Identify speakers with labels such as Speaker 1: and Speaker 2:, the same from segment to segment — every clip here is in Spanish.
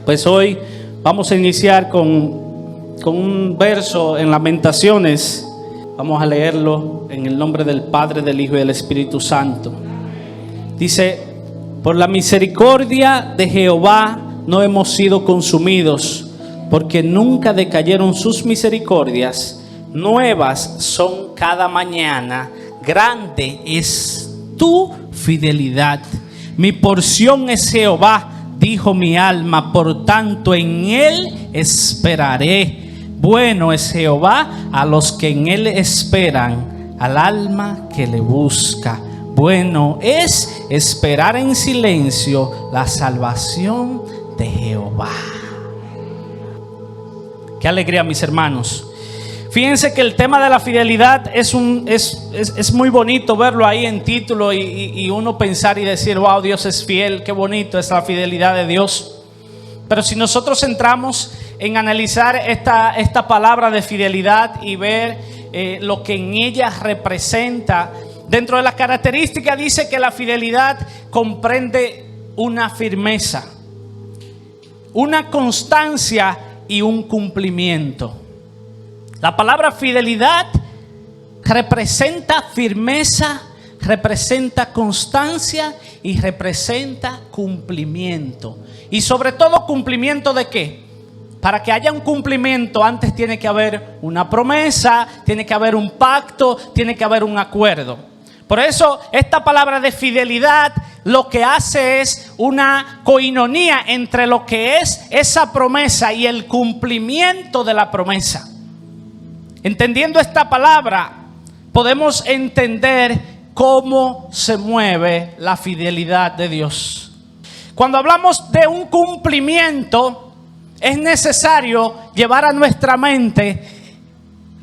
Speaker 1: Pues hoy vamos a iniciar con un verso en Lamentaciones. Vamos a leerlo en el nombre del Padre, del Hijo y del Espíritu Santo. Dice: por la misericordia de Jehová no hemos sido consumidos, porque nunca decayeron sus misericordias. Nuevas son cada mañana, grande es tu fidelidad. Mi porción es Jehová, dijo mi alma, por tanto en él esperaré. Bueno es Jehová a los que en él esperan, al alma que le busca. Bueno es esperar en silencio la salvación de Jehová. Qué alegría, mis hermanos. Fíjense que el tema de la fidelidad es muy bonito verlo ahí en título y uno pensar y decir: wow, Dios es fiel, qué bonito es la fidelidad de Dios. Pero si nosotros entramos en analizar esta palabra de fidelidad y ver lo que en ella representa, dentro de las características dice que la fidelidad comprende una firmeza, una constancia y un cumplimiento. La palabra fidelidad representa firmeza, representa constancia y representa cumplimiento. Y sobre todo, ¿cumplimiento de qué? Para que haya un cumplimiento, antes tiene que haber una promesa, tiene que haber un pacto, tiene que haber un acuerdo. Por eso esta palabra de fidelidad lo que hace es una coinonía entre lo que es esa promesa y el cumplimiento de la promesa. Entendiendo esta palabra, podemos entender cómo se mueve la fidelidad de Dios. Cuando hablamos de un cumplimiento, es necesario llevar a nuestra mente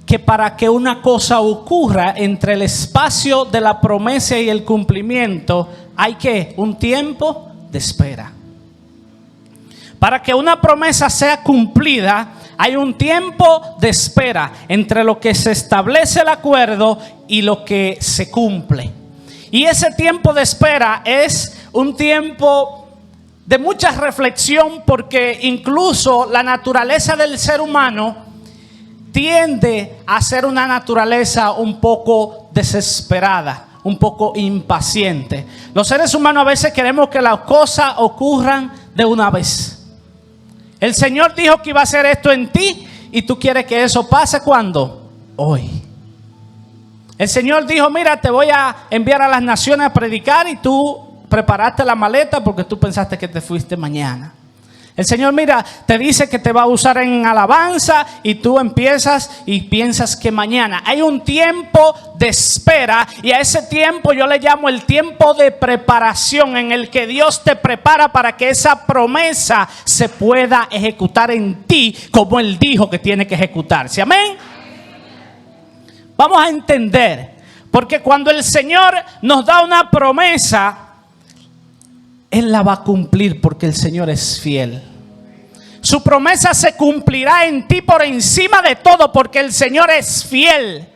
Speaker 1: que para que una cosa ocurra entre el espacio de la promesa y el cumplimiento, hay que un tiempo de espera. Para que una promesa sea cumplida, hay un tiempo de espera entre lo que se establece el acuerdo y lo que se cumple. Y ese tiempo de espera es un tiempo de mucha reflexión, porque incluso la naturaleza del ser humano tiende a ser una naturaleza un poco desesperada, un poco impaciente. Los seres humanos a veces queremos que las cosas ocurran de una vez. El Señor dijo que iba a hacer esto en ti y tú quieres que eso pase ¿cuándo? Hoy. El Señor dijo: mira, te voy a enviar a las naciones a predicar, y tú preparaste la maleta porque tú pensaste que te fuiste mañana. El Señor, mira, te dice que te va a usar en alabanza y tú empiezas y piensas que mañana. Hay un tiempo de espera, y a ese tiempo yo le llamo el tiempo de preparación, en el que Dios te prepara para que esa promesa se pueda ejecutar en ti como Él dijo que tiene que ejecutarse. Amén. Vamos a entender, porque cuando el Señor nos da una promesa, Él la va a cumplir, porque el Señor es fiel. Su promesa se cumplirá en ti por encima de todo, porque el Señor es fiel.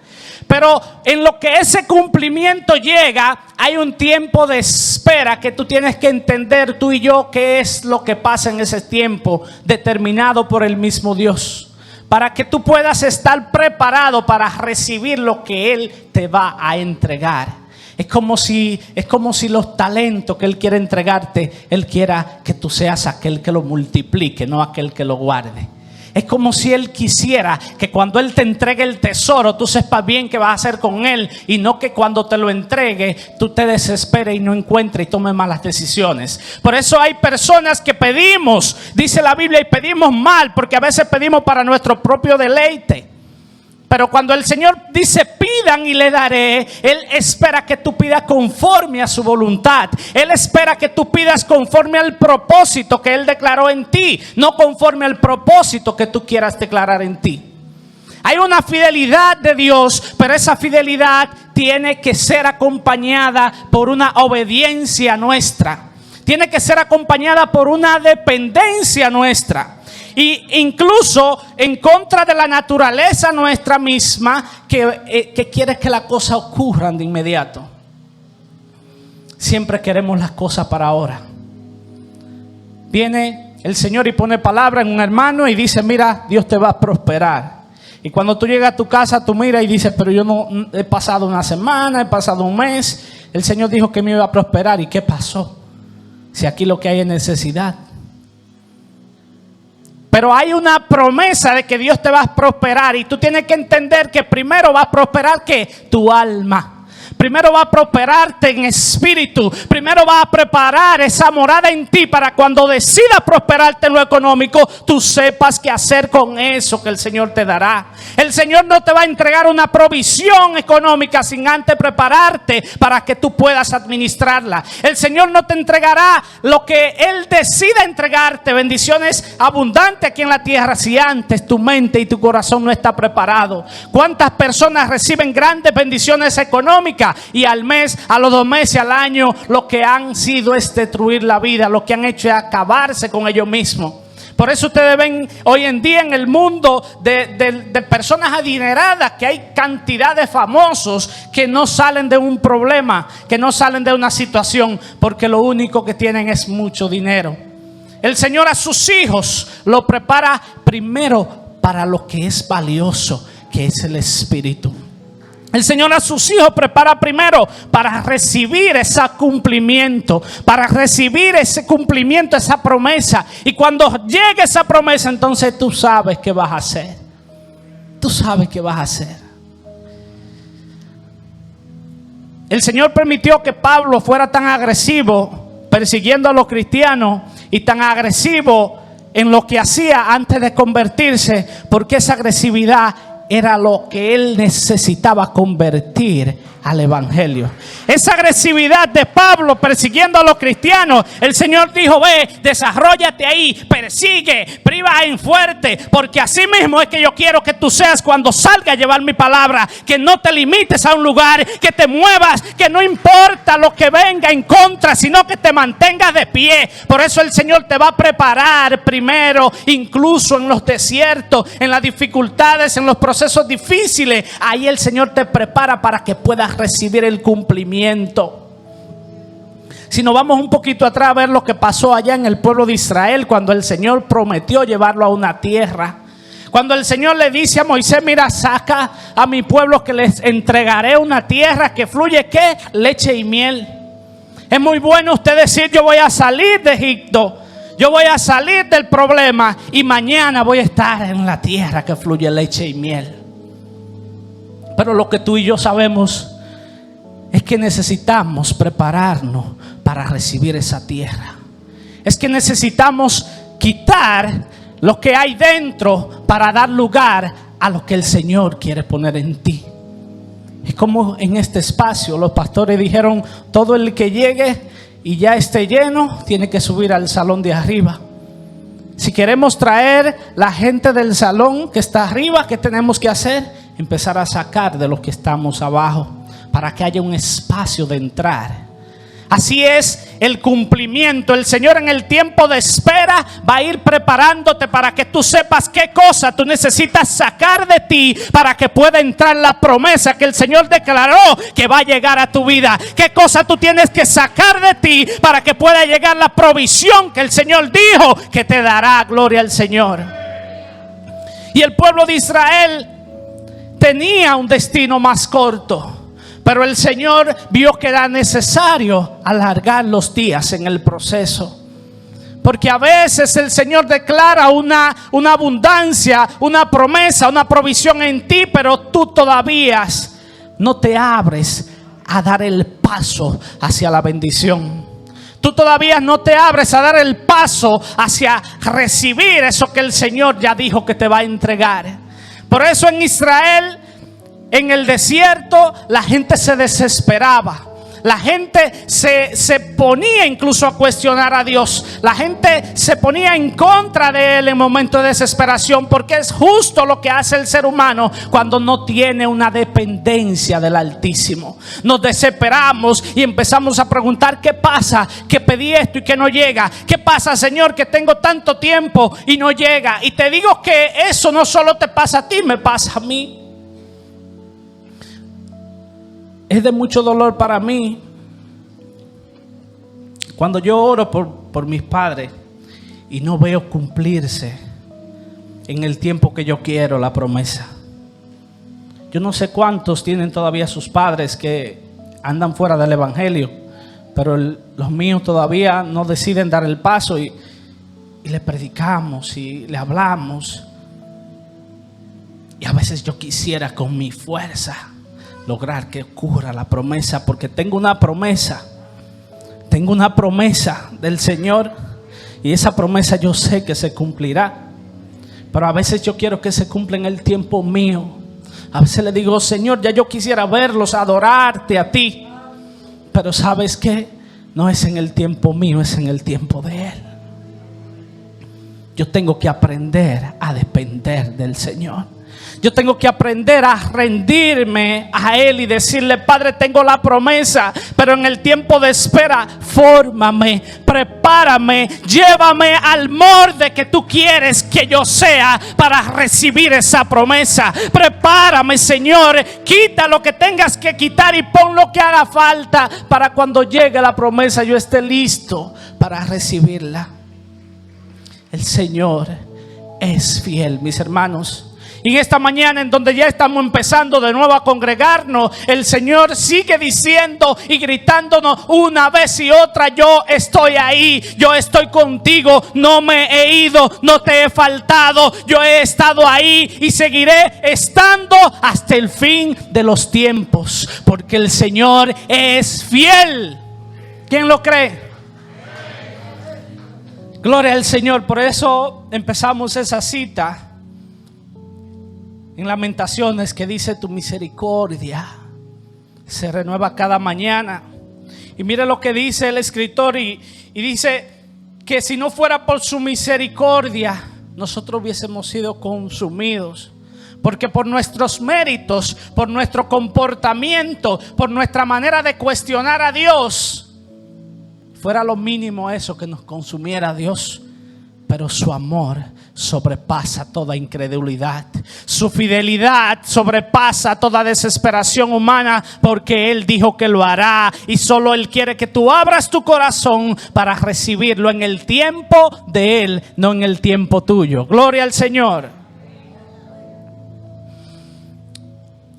Speaker 1: Pero en lo que ese cumplimiento llega, hay un tiempo de espera que tú tienes que entender, tú y yo, qué es lo que pasa en ese tiempo determinado por el mismo Dios, para que tú puedas estar preparado para recibir lo que Él te va a entregar. Es como si los talentos que Él quiere entregarte, Él quiera que tú seas aquel que lo multiplique, no aquel que lo guarde. Es como si Él quisiera que cuando Él te entregue el tesoro, tú sepas bien qué vas a hacer con él, y no que cuando te lo entregue tú te desesperes y no encuentres y tomes malas decisiones. Por eso hay personas que pedimos, dice la Biblia, y pedimos mal, porque a veces pedimos para nuestro propio deleite. Pero cuando el Señor dice pidan y le daré, Él espera que tú pidas conforme a su voluntad. Él espera que tú pidas conforme al propósito que Él declaró en ti, no conforme al propósito que tú quieras declarar en ti. Hay una fidelidad de Dios, pero esa fidelidad tiene que ser acompañada por una obediencia nuestra. Tiene que ser acompañada por una dependencia nuestra. Y incluso en contra de la naturaleza nuestra misma, que quiere que las cosas ocurran de inmediato. Siempre queremos las cosas para ahora. Viene el Señor y pone palabra en un hermano y dice, mira, Dios te va a prosperar. Y cuando tú llegas a tu casa, tú miras y dices, pero yo no he pasado una semana, he pasado un mes. El Señor dijo que me iba a prosperar. ¿Y qué pasó? Si aquí lo que hay es necesidad. Pero hay una promesa de que Dios te va a prosperar. Y tú tienes que entender que primero va a prosperar ¿qué? Tu alma. Primero va a prosperarte en espíritu. Primero va a preparar esa morada en ti para cuando decidas prosperarte en lo económico, tú sepas qué hacer con eso que el Señor te dará. El Señor no te va a entregar una provisión económica sin antes prepararte para que tú puedas administrarla. El Señor no te entregará lo que Él decida entregarte, bendiciones abundantes aquí en la tierra, si antes tu mente y tu corazón no está preparado. ¿Cuántas personas reciben grandes bendiciones económicas y al mes, a los 2 meses, al año, lo que han sido es destruir la vida, lo que han hecho es acabarse con ellos mismos? Por eso ustedes ven hoy en día en el mundo de personas adineradas que hay cantidad de famosos que no salen de un problema, que no salen de una situación, porque lo único que tienen es mucho dinero. El Señor a sus hijos lo prepara primero para lo que es valioso, que es el espíritu. El Señor a sus hijos prepara primero para recibir ese cumplimiento, para recibir ese cumplimiento, esa promesa. Y cuando llegue esa promesa, entonces tú sabes qué vas a hacer. Tú sabes qué vas a hacer. El Señor permitió que Pablo fuera tan agresivo persiguiendo a los cristianos y tan agresivo en lo que hacía antes de convertirse, porque esa agresividad era lo que él necesitaba convertir al evangelio. Esa agresividad de Pablo persiguiendo a los cristianos, el Señor dijo, ve, desarróllate ahí, persigue, priva en fuerte, porque así mismo es que yo quiero que tú seas cuando salga a llevar mi palabra, que no te limites a un lugar, que te muevas, que no importa lo que venga en contra, sino que te mantengas de pie. Por eso el Señor te va a preparar primero, incluso en los desiertos, en las dificultades, en los procesos difíciles. Ahí el Señor te prepara para que puedas recibir el cumplimiento. Si nos vamos un poquito atrás a ver lo que pasó allá en el pueblo de Israel, cuando el Señor prometió llevarlo a una tierra. Cuando el Señor le dice a Moisés, mira, saca a mi pueblo que les entregaré una tierra que fluye, ¿qué? Leche y miel. Es muy bueno usted decir, yo voy a salir de Egipto, yo voy a salir del problema y mañana voy a estar en la tierra que fluye leche y miel. Pero lo que tú y yo sabemos es que necesitamos prepararnos para recibir esa tierra. Es que necesitamos quitar lo que hay dentro para dar lugar a lo que el Señor quiere poner en ti. Es como en este espacio los pastores dijeron, todo el que llegue y ya esté lleno tiene que subir al salón de arriba. Si queremos traer la gente del salón que está arriba, ¿qué tenemos que hacer? Empezar a sacar de los que estamos abajo, para que haya un espacio de entrar. Así es el cumplimiento. El Señor en el tiempo de espera va a ir preparándote para que tú sepas qué cosa tú necesitas sacar de ti para que pueda entrar la promesa que el Señor declaró que va a llegar a tu vida. Qué cosa tú tienes que sacar de ti para que pueda llegar la provisión que el Señor dijo que te dará. Gloria al Señor. Y el pueblo de Israel tenía un destino más corto, pero el Señor vio que era necesario alargar los días en el proceso. Porque a veces el Señor declara una abundancia, una promesa, una provisión en ti, pero tú todavía no te abres a dar el paso hacia la bendición. Tú todavía no te abres a dar el paso hacia recibir eso que el Señor ya dijo que te va a entregar. Por eso en Israel, en el desierto, la gente se desesperaba. La gente se ponía incluso a cuestionar a Dios. La gente se ponía en contra de Él en momentos de desesperación, porque es justo lo que hace el ser humano cuando no tiene una dependencia del Altísimo. Nos desesperamos y empezamos a preguntar, ¿qué pasa? Que pedí esto y que no llega. ¿Qué pasa, Señor, que tengo tanto tiempo y no llega? Y te digo que eso no solo te pasa a ti, me pasa a mí. Es de mucho dolor para mí cuando yo oro por mis padres y no veo cumplirse en el tiempo que yo quiero la promesa. Yo no sé cuántos tienen todavía sus padres que andan fuera del evangelio, pero los míos todavía no deciden dar el paso y le predicamos y le hablamos. Y a veces yo quisiera con mi fuerza lograr que ocurra la promesa, porque tengo una promesa del Señor, y esa promesa yo sé que se cumplirá. Pero a veces yo quiero que se cumpla en el tiempo mío. A veces le digo: Señor, ya yo quisiera verlos, adorarte a ti, pero ¿sabes qué? No es en el tiempo mío, es en el tiempo de Él. Yo tengo que aprender a depender del Señor. Yo tengo que aprender a rendirme a Él y decirle: Padre, tengo la promesa, pero en el tiempo de espera, fórmame, prepárame, llévame al molde que tú quieres que yo sea para recibir esa promesa. Prepárame, Señor, quita lo que tengas que quitar y pon lo que haga falta para cuando llegue la promesa yo esté listo para recibirla. El Señor es fiel, mis hermanos. Y esta mañana, en donde ya estamos empezando de nuevo a congregarnos, el Señor sigue diciendo y gritándonos una vez y otra: yo estoy ahí, yo estoy contigo, no me he ido, no te he faltado, yo he estado ahí y seguiré estando hasta el fin de los tiempos, porque el Señor es fiel. ¿Quién lo cree? Gloria al Señor. Por eso empezamos esa cita en Lamentaciones, que dice: tu misericordia se renueva cada mañana. Y mire lo que dice el escritor, y dice que si no fuera por su misericordia, nosotros hubiésemos sido consumidos. Porque por nuestros méritos, por nuestro comportamiento, por nuestra manera de cuestionar a Dios, fuera lo mínimo eso que nos consumiera a Dios. Pero su amor sobrepasa toda incredulidad. Su fidelidad sobrepasa toda desesperación humana, porque Él dijo que lo hará. Y solo Él quiere que tú abras tu corazón para recibirlo en el tiempo de Él, no en el tiempo tuyo. Gloria al Señor.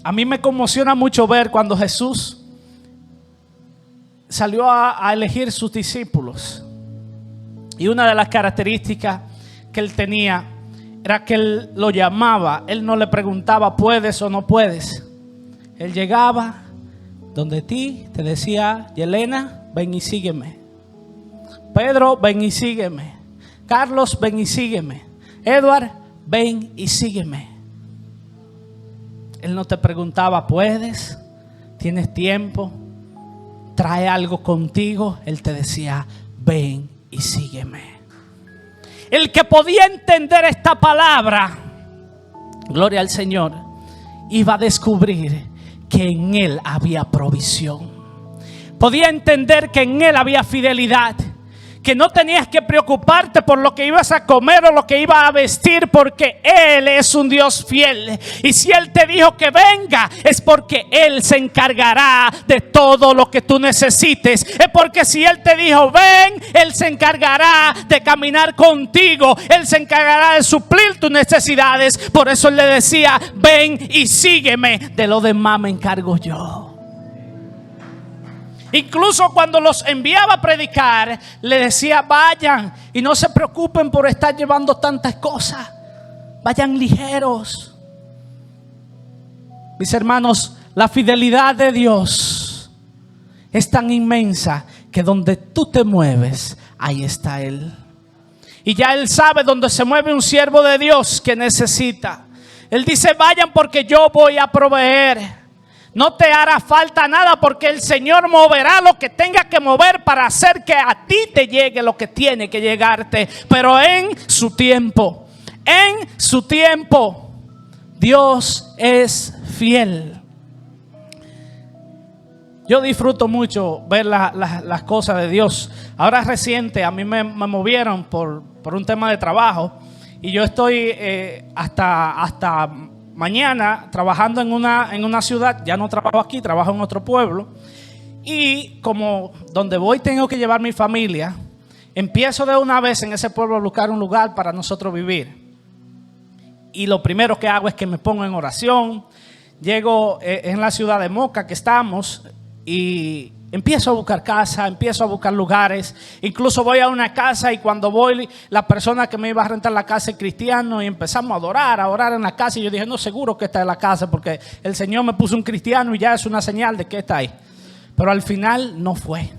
Speaker 1: A mí me conmociona mucho ver cuando Jesús salió a elegir sus discípulos. Y una de las características que Él tenía era que Él lo llamaba. Él no le preguntaba: ¿puedes o no puedes? Él llegaba donde ti, te decía: Yelena, ven y sígueme. Pedro, ven y sígueme. Carlos, ven y sígueme. Edward, ven y sígueme. Él no te preguntaba: ¿puedes? ¿Tienes tiempo? ¿Trae algo contigo? Él te decía: ven y sígueme. El que podía entender esta palabra, gloria al Señor, iba a descubrir que en Él había provisión. Podía entender que en Él había fidelidad, que no tenías que preocuparte por lo que ibas a comer o lo que ibas a vestir, porque Él es un Dios fiel. Y si Él te dijo que venga, es porque Él se encargará de todo lo que tú necesites. Es porque si Él te dijo ven, Él se encargará de caminar contigo. Él se encargará de suplir tus necesidades. Por eso Él le decía: ven y sígueme, de lo demás me encargo yo. Incluso cuando los enviaba a predicar, le decía: vayan y no se preocupen por estar llevando tantas cosas. Vayan ligeros. Mis hermanos, la fidelidad de Dios es tan inmensa que donde tú te mueves, ahí está Él. Y ya Él sabe dónde se mueve un siervo de Dios que necesita. Él dice: vayan porque yo voy a proveer. No te hará falta nada, porque el Señor moverá lo que tenga que mover para hacer que a ti te llegue lo que tiene que llegarte. Pero en su tiempo, Dios es fiel. Yo disfruto mucho ver las cosas de Dios. Ahora reciente a mí me movieron por un tema de trabajo. Y yo estoy hasta mañana trabajando en una ciudad. Ya no trabajo aquí, trabajo en otro pueblo. Y como donde voy tengo que llevar mi familia, Empiezo de una vez en ese pueblo a buscar un lugar para nosotros vivir. Y lo primero que hago es que me pongo en oración. Llego en la ciudad de Moca que estamos y empiezo a buscar casa, empiezo a buscar lugares. Incluso voy a una casa y cuando voy, la persona que me iba a rentar la casa es cristiano y empezamos a orar en la casa. Y yo dije, no, seguro que está en la casa porque el Señor me puso un cristiano y ya es una señal de que está ahí. Pero al final no fue.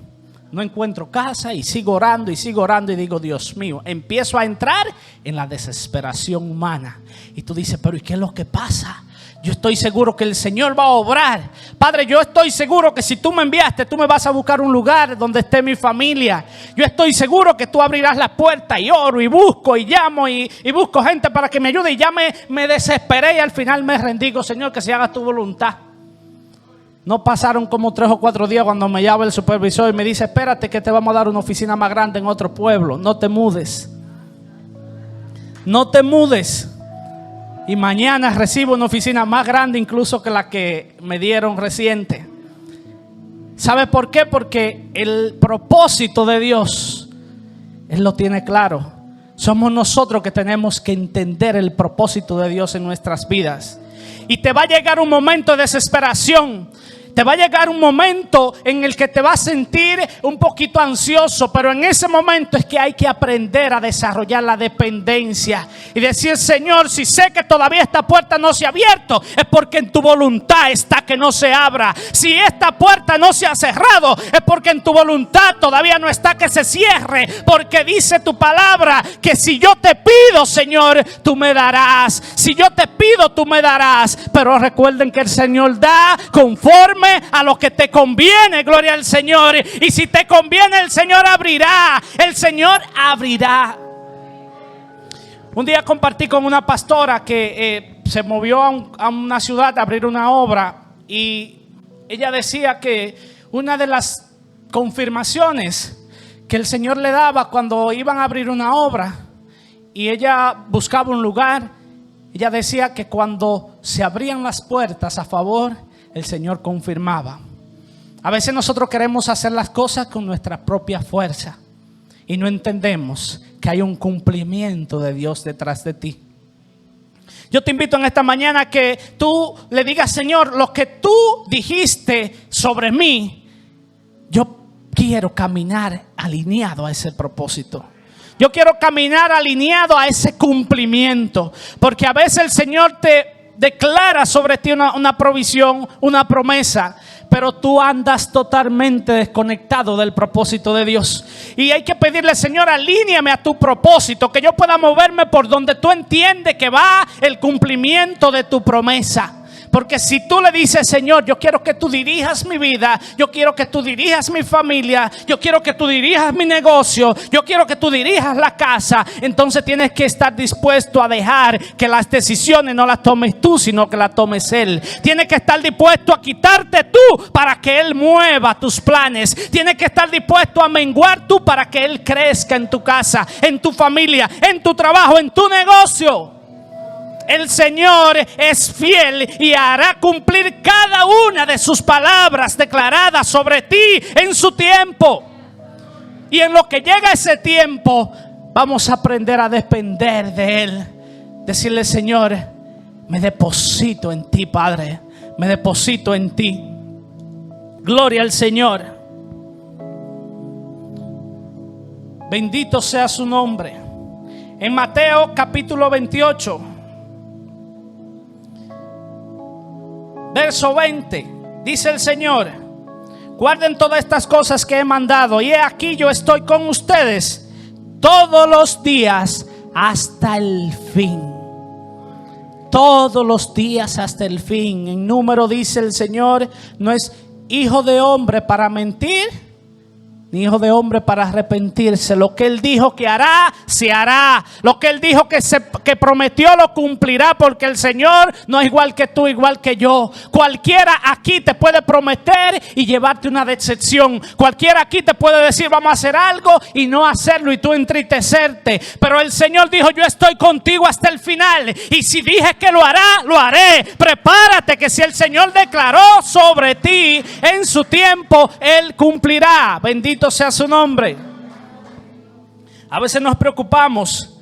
Speaker 1: No encuentro casa y sigo orando y digo, Dios mío, empiezo a entrar en la desesperación humana. Y tú dices, pero ¿y qué es lo que pasa? Yo estoy seguro que el Señor va a obrar. Padre, yo estoy seguro que si tú me enviaste, tú me vas a buscar un lugar donde esté mi familia. Yo estoy seguro que tú abrirás la puerta y oro y busco y llamo y busco gente para que me ayude. Y ya me desesperé y al final me rendí. Señor, que se haga tu voluntad. No pasaron como 3 o 4 días cuando me llama el supervisor y me dice, espérate que te vamos a dar una oficina más grande en otro pueblo. No te mudes. No te mudes. Y mañana recibo una oficina más grande incluso que la que me dieron reciente. ¿Sabe por qué? Porque el propósito de Dios, Él lo tiene claro. Somos nosotros que tenemos que entender el propósito de Dios en nuestras vidas. Y te va a llegar un momento de desesperación. Te va a llegar un momento en el que te vas a sentir un poquito ansioso, pero en ese momento es que hay que aprender a desarrollar la dependencia y decir, Señor, si sé que todavía esta puerta no se ha abierto, es porque en tu voluntad está que no se abra. Si esta puerta no se ha cerrado, es porque en tu voluntad todavía no está que se cierre, porque dice tu palabra que si yo te pido, Señor, tú me darás. Si yo te pido, tú me darás. Pero recuerden que el Señor da conforme a lo que te conviene, gloria al Señor. Y si te conviene, el Señor abrirá. El Señor abrirá. Un día compartí con una pastora que se movió a una ciudad a abrir una obra. Y ella decía que una de las confirmaciones que el Señor le daba cuando iban a abrir una obra y ella buscaba un lugar, ella decía que cuando se abrían las puertas a favor, el Señor confirmaba. A veces nosotros queremos hacer las cosas con nuestra propia fuerza y no entendemos que hay un cumplimiento de Dios detrás de ti. Yo te invito en esta mañana a que tú le digas, Señor, lo que tú dijiste sobre mí, yo quiero caminar alineado a ese propósito. Yo quiero caminar alineado a ese cumplimiento, porque a veces el Señor te declara sobre ti una provisión, una promesa, pero tú andas totalmente desconectado del propósito de Dios. Y hay que pedirle, Señor, alíneame a tu propósito, que yo pueda moverme por donde tú entiendes que va el cumplimiento de tu promesa. Porque si tú le dices, Señor, yo quiero que tú dirijas mi vida, yo quiero que tú dirijas mi familia, yo quiero que tú dirijas mi negocio, yo quiero que tú dirijas la casa, entonces tienes que estar dispuesto a dejar que las decisiones no las tomes tú, sino que las tomes Él. Tienes que estar dispuesto a quitarte tú para que Él mueva tus planes. Tienes que estar dispuesto a menguar tú para que Él crezca en tu casa, en tu familia, en tu trabajo, en tu negocio. El Señor es fiel y hará cumplir cada una de sus palabras declaradas sobre ti en su tiempo. Y en lo que llega ese tiempo, vamos a aprender a depender de Él. Decirle, Señor, me deposito en ti, Padre. Me deposito en ti. Gloria al Señor. Bendito sea su nombre. En Mateo capítulo 28. Verso 20, dice el Señor: guarden todas estas cosas que he mandado, y he aquí yo estoy con ustedes todos los días hasta el fin. Todos los días hasta el fin. En número dice el Señor, no es hijo de hombre para mentir, ni hijo de hombre para arrepentirse. Lo que Él dijo que hará, se hará. Lo que Él dijo que prometió, lo cumplirá. Porque el Señor no es igual que tú, igual que yo. Cualquiera aquí te puede prometer y llevarte una decepción. Cualquiera aquí te puede decir, vamos a hacer algo, y no hacerlo, y tú entristecerte. Pero el Señor dijo, yo estoy contigo hasta el final. Y si dije que lo hará, lo haré. Prepárate, que si el Señor declaró sobre ti en su tiempo, Él cumplirá. Bendito sea su nombre. A veces nos preocupamos,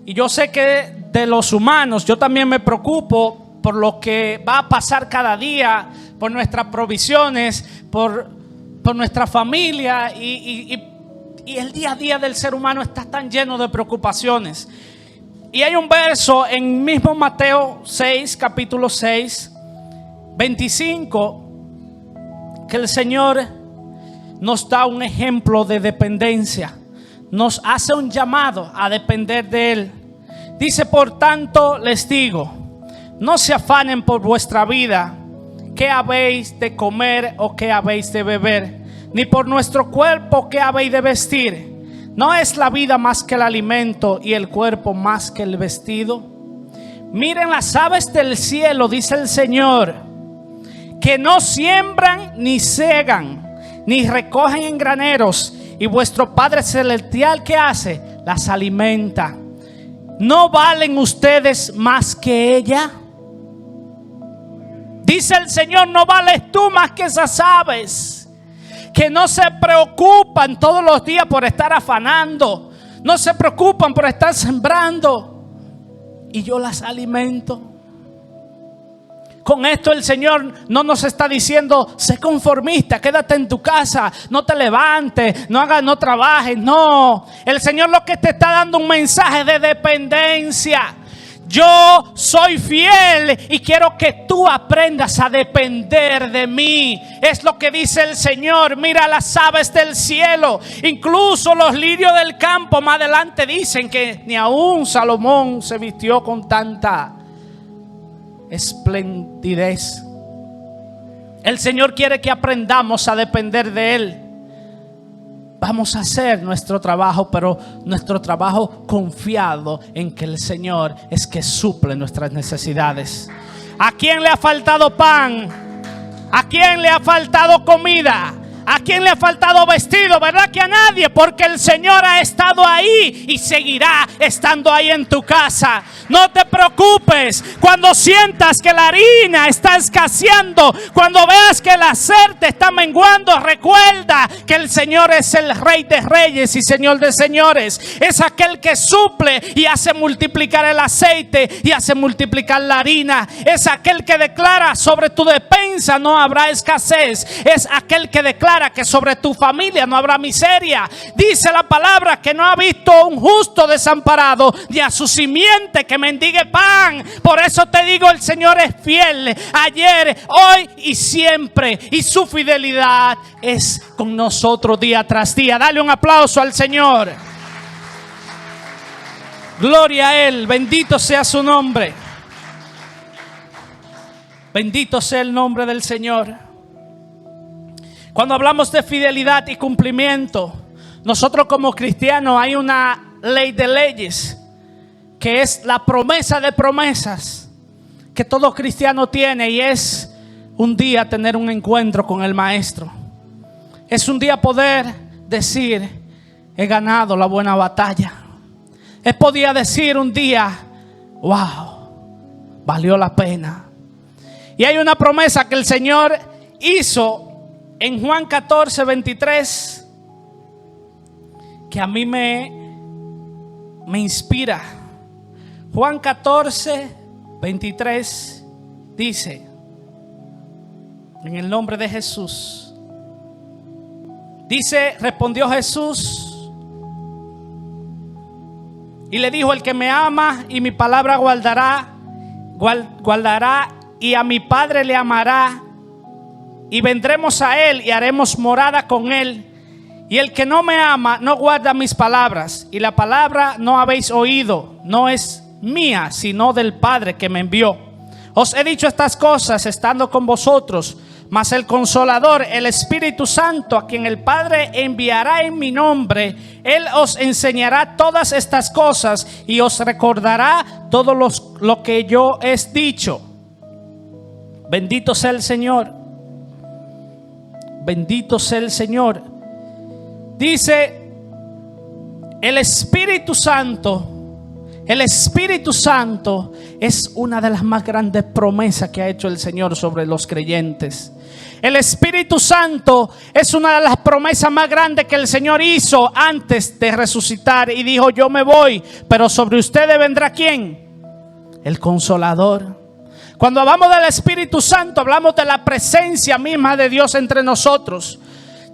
Speaker 1: y yo sé que de los humanos, yo también me preocupo por lo que va a pasar cada día, por nuestras provisiones, por nuestra familia, y el día a día del ser humano está tan lleno de preocupaciones. Y hay un verso en mismo Mateo 6, capítulo 6, 25, que el Señor nos da un ejemplo de dependencia. Nos hace un llamado a depender de Él. Dice: por tanto les digo, no se afanen por vuestra vida, qué habéis de comer o qué habéis de beber, ni por nuestro cuerpo qué habéis de vestir. ¿No es la vida más que el alimento y el cuerpo más que el vestido? Miren las aves del cielo, dice el Señor, que no siembran ni segan, ni recogen en graneros, y vuestro Padre celestial, ¿qué hace? Las alimenta. ¿No valen ustedes más que ella? Dice el Señor: ¿no vales tú más que esas aves? Que no se preocupan todos los días por estar afanando, no se preocupan por estar sembrando, y yo las alimento. Con esto el Señor no nos está diciendo: sé conformista, quédate en tu casa, no te levantes, no trabajes. No, el Señor lo que te está dando un mensaje de dependencia. Yo soy fiel y quiero que tú aprendas a depender de mí. Es lo que dice el Señor. Mira las aves del cielo, incluso los lirios del campo. Más adelante dicen que ni aún Salomón se vistió con tanta esplendidez. El Señor quiere que aprendamos a depender de Él. Vamos a hacer nuestro trabajo, pero nuestro trabajo confiado en que el Señor es que suple nuestras necesidades. ¿A quién le ha faltado pan? ¿A quién le ha faltado comida? ¿A quién le ha faltado vestido? ¿Verdad que a nadie? Porque el Señor ha estado ahí y seguirá estando ahí en tu casa. No te preocupes cuando sientas que la harina está escaseando, cuando veas que el aceite está menguando. Recuerda que el Señor es el Rey de Reyes y Señor de Señores. Es aquel que suple y hace multiplicar el aceite y hace multiplicar la harina. Es aquel que declara: sobre tu despensa no habrá escasez. Es aquel que declara que sobre tu familia no habrá miseria. Dice la palabra que no ha visto un justo desamparado, ni a su simiente que mendigue pan. Por eso te digo, el Señor es fiel ayer, hoy y siempre, y su fidelidad es con nosotros día tras día. Dale un aplauso al Señor. Gloria a Él, bendito sea su nombre. Bendito sea el nombre del Señor. Cuando hablamos de fidelidad y cumplimiento, nosotros como cristianos hay una ley de leyes, que es la promesa de promesas que todo cristiano tiene, y es un día tener un encuentro con el Maestro. Es un día poder decir: he ganado la buena batalla. Es poder decir un día: wow, valió la pena. Y hay una promesa que el Señor hizo en Juan 14, 23, que a mí me inspira. Juan 14, 23 dice: en el nombre de Jesús. Dice: respondió Jesús y le dijo: el que me ama y mi palabra guardará, y a mi Padre le amará, y vendremos a Él y haremos morada con Él. Y el que no me ama no guarda mis palabras, y la palabra no habéis oído, no es mía, sino del Padre que me envió. Os he dicho estas cosas estando con vosotros, mas el Consolador, el Espíritu Santo, a quien el Padre enviará en mi nombre, Él os enseñará todas estas cosas y os recordará todo lo que yo he dicho. Bendito sea el Señor. Bendito sea el Señor. Dice: el Espíritu Santo. El Espíritu Santo es una de las más grandes promesas que ha hecho el Señor sobre los creyentes. El Espíritu Santo es una de las promesas más grandes que el Señor hizo antes de resucitar. Y dijo: yo me voy, pero sobre ustedes vendrá ¿quién? El Consolador. Cuando hablamos del Espíritu Santo, hablamos de la presencia misma de Dios entre nosotros.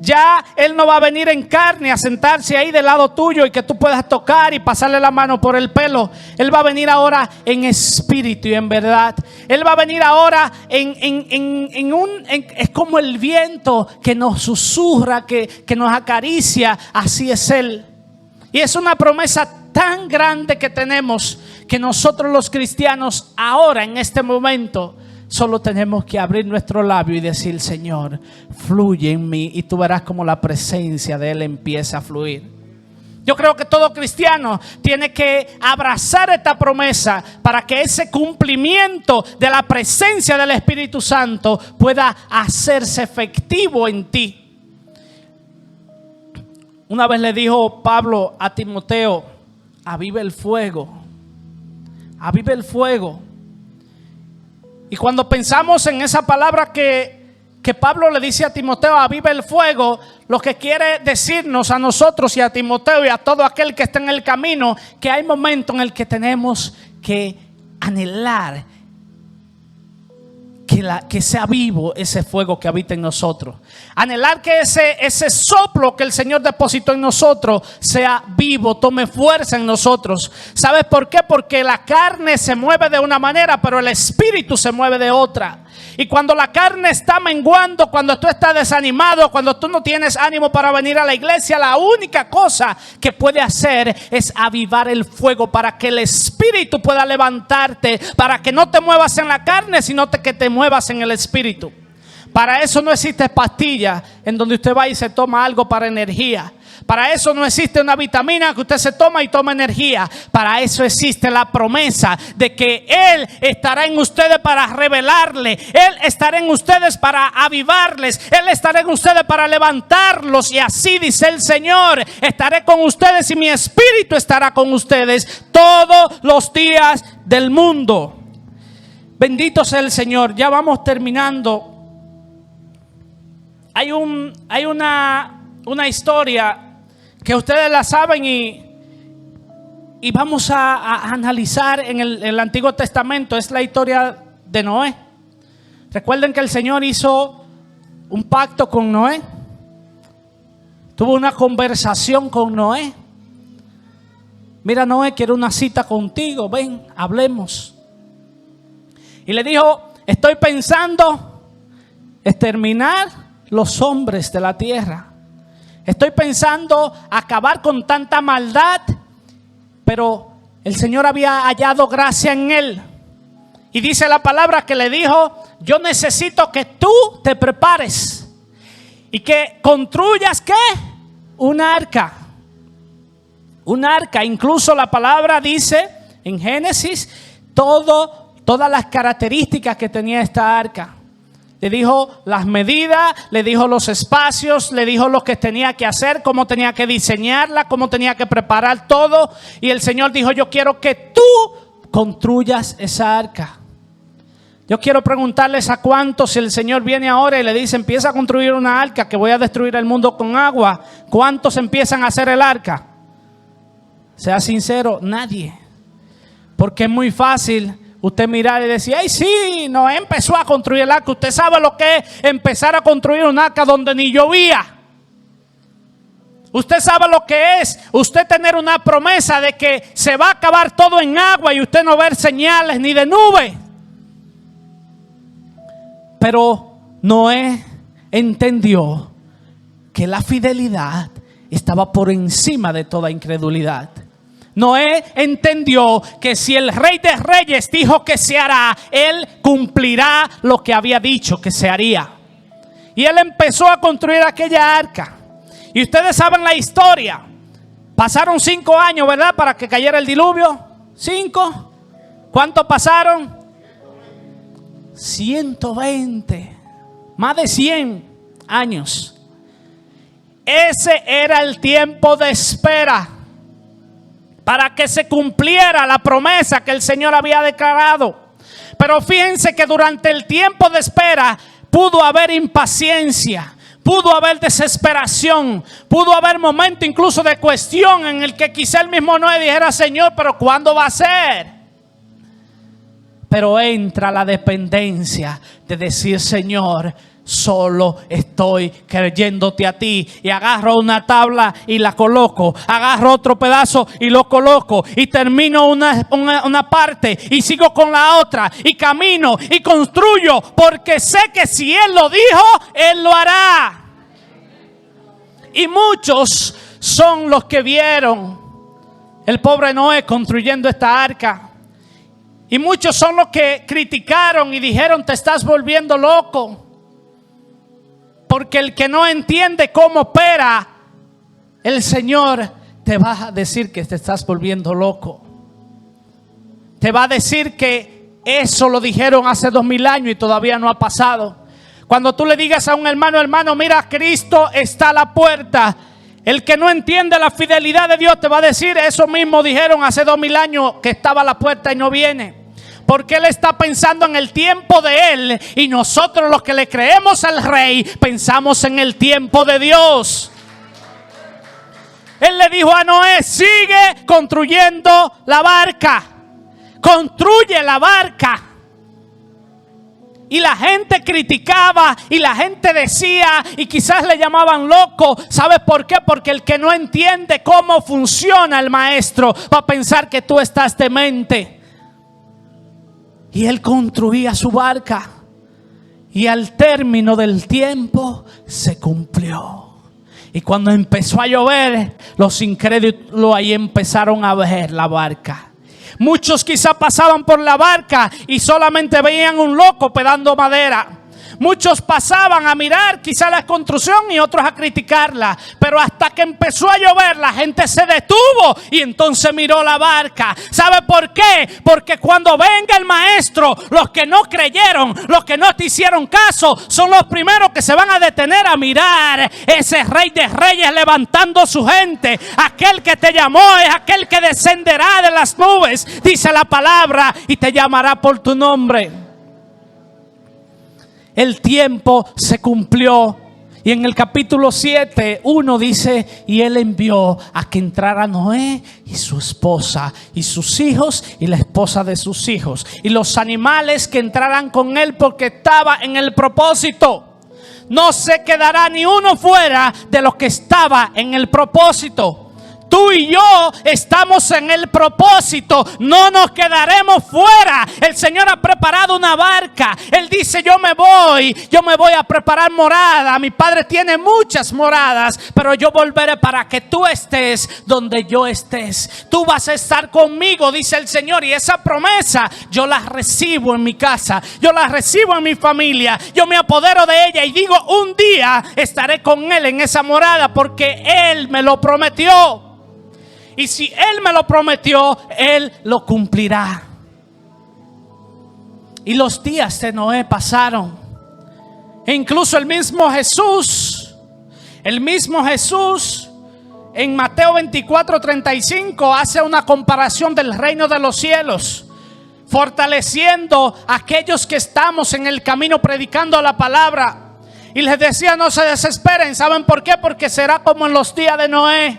Speaker 1: Ya Él no va a venir en carne a sentarse ahí del lado tuyo y que tú puedas tocar y pasarle la mano por el pelo. Él va a venir ahora en espíritu y en verdad. Él va a venir ahora es como el viento que nos susurra, que nos acaricia. Así es Él. Y es una promesa tan grande que tenemos, que nosotros los cristianos ahora en este momento solo tenemos que abrir nuestro labio y decir: Señor, fluye en mí, y tú verás como la presencia de Él empieza a fluir. Yo creo que todo cristiano tiene que abrazar esta promesa para que ese cumplimiento de la presencia del Espíritu Santo pueda hacerse efectivo en ti. Una vez le dijo Pablo a Timoteo: aviva el fuego, aviva el fuego. Y cuando pensamos en esa palabra que Pablo le dice a Timoteo, aviva el fuego, lo que quiere decirnos a nosotros y a Timoteo y a todo aquel que está en el camino, que hay momentos en el que tenemos que anhelar que sea vivo ese fuego que habita en nosotros. Anhelar que ese soplo que el Señor depositó en nosotros sea vivo, tome fuerza en nosotros. ¿Sabes por qué? Porque la carne se mueve de una manera, pero el Espíritu se mueve de otra. Y cuando la carne está menguando, cuando tú estás desanimado, cuando tú no tienes ánimo para venir a la iglesia, la única cosa que puede hacer es avivar el fuego para que el Espíritu pueda levantarte, para que no te muevas en la carne, sino que te muevas en el Espíritu. Para eso no existe pastilla en donde usted va y se toma algo para energía. Para eso no existe una vitamina que usted se toma y toma energía. Para eso existe la promesa de que Él estará en ustedes para revelarle. Él estará en ustedes para avivarles. Él estará en ustedes para levantarlos. Y así dice el Señor: estaré con ustedes y mi Espíritu estará con ustedes todos los días del mundo. Bendito sea el Señor. Ya vamos terminando. Hay una historia que ustedes la saben y vamos a analizar en el Antiguo Testamento. Es la historia de Noé. Recuerden que el Señor hizo un pacto con Noé. Tuvo una conversación con Noé. Mira, Noé, quiero una cita contigo. Ven, hablemos. Y le dijo: estoy pensando exterminar los hombres de la tierra. Estoy pensando acabar con tanta maldad. Pero el Señor había hallado gracia en él. Y dice la palabra que le dijo: yo necesito que tú te prepares y que construyas ¿qué? Un arca. Un arca. Incluso la palabra dice en Génesis todas las características que tenía esta arca. Le dijo las medidas, le dijo los espacios, le dijo lo que tenía que hacer, cómo tenía que diseñarla, cómo tenía que preparar todo. Y el Señor dijo: yo quiero que tú construyas esa arca. Yo quiero preguntarles a cuántos, si el Señor viene ahora y le dice: empieza a construir una arca que voy a destruir el mundo con agua, ¿cuántos empiezan a hacer el arca? Sea sincero, nadie. Porque es muy fácil usted mirar y decir: ay, sí, Noé empezó a construir el arca. Usted sabe lo que es empezar a construir un arca donde ni llovía. Usted sabe lo que es usted tener una promesa de que se va a acabar todo en agua y usted no ver señales ni de nube. Pero Noé entendió que la fidelidad estaba por encima de toda incredulidad. Noé entendió que si el Rey de Reyes dijo que se hará, Él cumplirá lo que había dicho que se haría. Y él empezó a construir aquella arca. Y ustedes saben la historia. Pasaron 5 años, ¿verdad? Para que cayera el diluvio. 5. ¿Cuánto pasaron? 120. Más de 100 años. Ese era el tiempo de espera para que se cumpliera la promesa que el Señor había declarado. Pero fíjense que durante el tiempo de espera pudo haber impaciencia, pudo haber desesperación, pudo haber momentos incluso de cuestión en el que quizá el mismo Noé dijera: Señor, pero ¿cuándo va a ser? Pero entra la dependencia de decir: Señor, solo estoy creyéndote a ti. Y agarro una tabla y la coloco, agarro otro pedazo y lo coloco, y termino una parte y sigo con la otra, y camino y construyo, porque sé que si Él lo dijo, Él lo hará. Y muchos son los que vieron el pobre Noé construyendo esta arca. Y muchos son los que criticaron y dijeron: te estás volviendo loco. Porque el que no entiende cómo opera el Señor, te va a decir que te estás volviendo loco. Te va a decir que eso lo dijeron hace 2000 años y todavía no ha pasado. Cuando tú le digas a un hermano: hermano, mira, Cristo está a la puerta. El que no entiende la fidelidad de Dios te va a decir: eso mismo dijeron hace 2000 años que estaba a la puerta y no viene. Porque Él está pensando en el tiempo de Él, y nosotros los que le creemos al Rey pensamos en el tiempo de Dios. Él le dijo a Noé: sigue construyendo la barca, construye la barca. Y la gente criticaba y la gente decía, y quizás le llamaban loco. ¿Sabes por qué? Porque el que no entiende cómo funciona el maestro va a pensar que tú estás demente. Y él construía su barca, y al término del tiempo se cumplió. Y cuando empezó a llover, los incrédulos ahí empezaron a ver la barca. Muchos quizá pasaban por la barca y solamente veían un loco pedando madera. Muchos pasaban a mirar quizá la construcción y otros a criticarla. Pero hasta que empezó a llover, la gente se detuvo y entonces miró la barca. ¿Sabe por qué? Porque cuando venga el maestro, los que no creyeron, los que no te hicieron caso, son los primeros que se van a detener a mirar ese Rey de Reyes levantando su gente. Aquel que te llamó es aquel que descenderá de las nubes, dice la palabra, y te llamará por tu nombre. El tiempo se cumplió. Y en el capítulo 7, 1 dice: y Él envió a que entrara Noé y su esposa y sus hijos y la esposa de sus hijos y los animales que entraran con Él, porque estaba en el propósito. No se quedará ni uno fuera de los que estaba en el propósito. Tú y yo estamos en el propósito, no nos quedaremos fuera. El Señor ha preparado una barca. Él dice: yo me voy a preparar morada. Mi Padre tiene muchas moradas, pero yo volveré para que tú estés donde yo estés. Tú vas a estar conmigo, dice el Señor, y esa promesa yo la recibo en mi casa, yo la recibo en mi familia, yo me apodero de ella y digo: un día estaré con Él en esa morada, porque Él me lo prometió. Y si Él me lo prometió, Él lo cumplirá. Y los días de Noé pasaron. E incluso el mismo Jesús en Mateo 24:35 hace una comparación del reino de los cielos, fortaleciendo a aquellos que estamos en el camino predicando la palabra. Y les decía: no se desesperen. ¿Saben por qué? Porque será como en los días de Noé.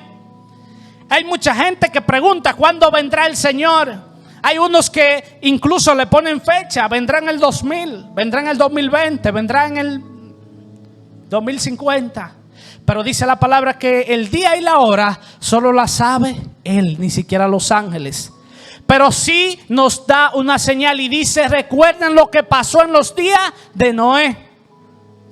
Speaker 1: Hay mucha gente que pregunta: ¿cuándo vendrá el Señor? Hay unos que incluso le ponen fecha: vendrá en el 2000, vendrá en el 2020, vendrá en el 2050. Pero dice la palabra que el día y la hora solo la sabe Él, ni siquiera los ángeles. Pero sí nos da una señal y dice: recuerden lo que pasó en los días de Noé.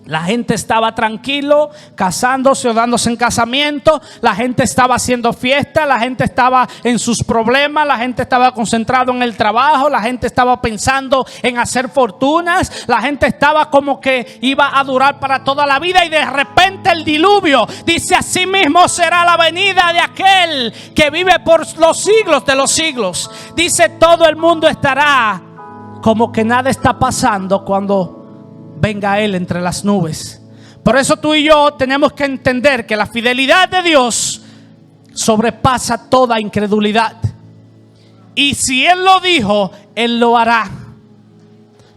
Speaker 1: La gente estaba tranquilo, casándose o dándose en casamiento. La gente estaba haciendo fiesta. La gente estaba en sus problemas. La gente estaba concentrado en el trabajo. La gente estaba pensando en hacer fortunas. La gente estaba como que iba a durar para toda la vida. Y de repente el diluvio. Dice: así mismo será la venida de aquel que vive por los siglos de los siglos. Dice: todo el mundo estará como que nada está pasando cuando venga Él entre las nubes. Por eso tú y yo tenemos que entender que la fidelidad de Dios sobrepasa toda incredulidad. Y si Él lo dijo, Él lo hará.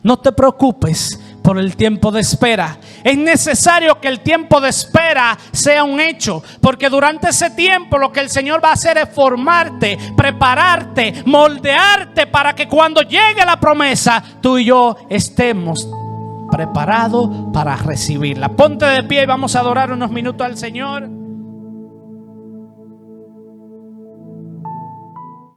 Speaker 1: No te preocupes por el tiempo de espera. Es necesario que el tiempo de espera sea un hecho, porque durante ese tiempo lo que el Señor va a hacer es formarte, prepararte, moldearte para que cuando llegue la promesa, tú y yo estemos preparados para recibirla. Ponte de pie y vamos a adorar unos minutos al Señor.